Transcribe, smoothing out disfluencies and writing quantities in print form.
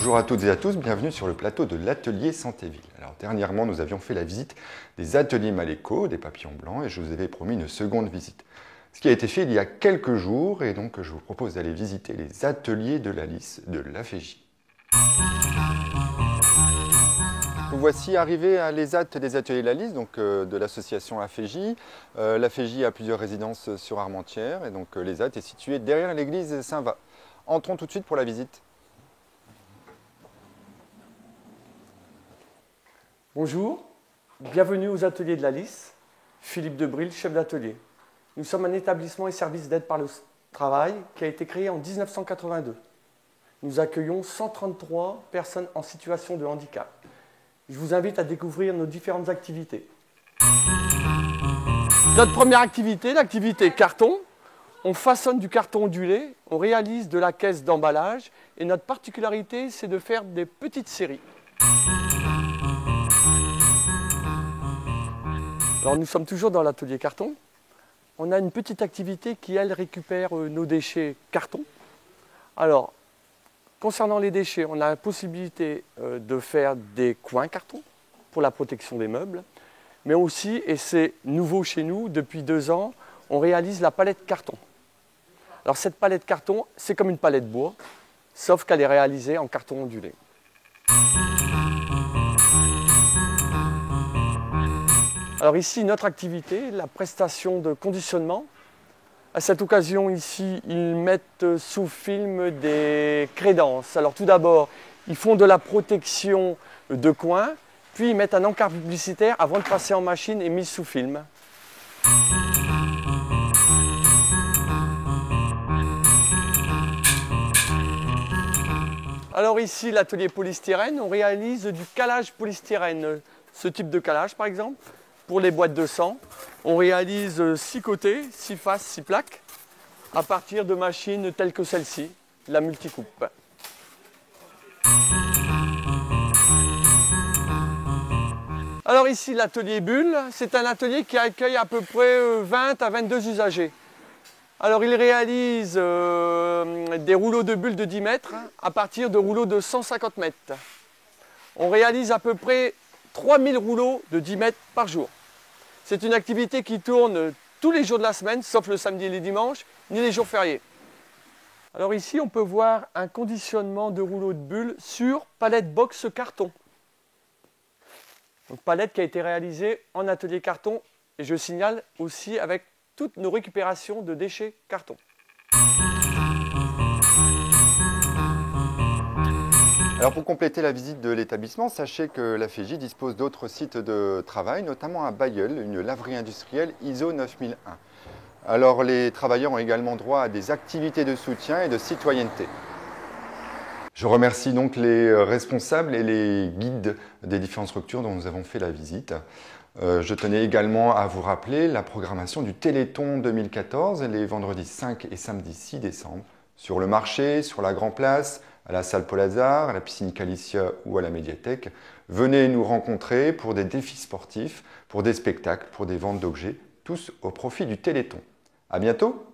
Bonjour à toutes et à tous, bienvenue sur le plateau de l'atelier Santéville. Alors dernièrement, nous avions fait la visite des ateliers Maléco, des papillons blancs, et je vous avais promis une seconde visite. Ce qui a été fait il y a quelques jours, et donc je vous propose d'aller visiter les ateliers de la lys de l'AFEJ. Voici arrivé à l'ESAT des ateliers de la lys, donc de l'association AFEJ. L'AFEJ a plusieurs résidences sur Armentières, et donc l'ESAT est situé derrière l'église Saint-Va. Entrons tout de suite pour la visite. Bonjour, bienvenue aux ateliers de la lys. Philippe Debril, chef d'atelier. Nous sommes un établissement et service d'aide par le travail qui a été créé en 1982. Nous accueillons 133 personnes en situation de handicap. Je vous invite à découvrir nos différentes activités. Notre première activité, l'activité carton. On façonne du carton ondulé, on réalise de la caisse d'emballage et notre particularité, c'est de faire des petites séries. Alors nous sommes toujours dans l'atelier carton. On a une petite activité qui, elle, récupère nos déchets carton. Alors, concernant les déchets, on a la possibilité de faire des coins carton pour la protection des meubles. Mais aussi, et c'est nouveau chez nous, depuis 2 ans, on réalise la palette carton. Alors cette palette carton, c'est comme une palette bois, sauf qu'elle est réalisée en carton ondulé. Alors ici, notre activité, la prestation de conditionnement. À cette occasion, ici, ils mettent sous film des crédences. Alors tout d'abord, ils font de la protection de coin, puis ils mettent un encart publicitaire avant de passer en machine et mise sous film. Alors ici, l'atelier polystyrène, on réalise du calage polystyrène. Ce type de calage, par exemple. Pour les boîtes de sang, on réalise 6 côtés, 6 faces, 6 plaques, à partir de machines telles que celle-ci, la multicoupe. Alors ici, l'atelier bulle, c'est un atelier qui accueille à peu près 20 à 22 usagers. Alors il réalise des rouleaux de bulles de 10 mètres à partir de rouleaux de 150 mètres. On réalise à peu près 3000 rouleaux de 10 mètres par jour. C'est une activité qui tourne tous les jours de la semaine, sauf le samedi et les dimanches, ni les jours fériés. Alors ici, on peut voir un conditionnement de rouleaux de bulles sur palette box carton. Donc, palette qui a été réalisée en atelier carton, et je signale aussi avec toutes nos récupérations de déchets carton. Alors pour compléter la visite de l'établissement, sachez que l'AFEJ dispose d'autres sites de travail, notamment à Bailleul, une laverie industrielle ISO 9001. Alors les travailleurs ont également droit à des activités de soutien et de citoyenneté. Je remercie donc les responsables et les guides des différentes structures dont nous avons fait la visite. Je tenais également à vous rappeler la programmation du Téléthon 2014, les vendredis 5 et samedi 6 décembre, sur le marché, sur la Grand Place, à la salle Paul Hazard, à la piscine Calicia ou à la médiathèque. Venez nous rencontrer pour des défis sportifs, pour des spectacles, pour des ventes d'objets, tous au profit du Téléthon. À bientôt!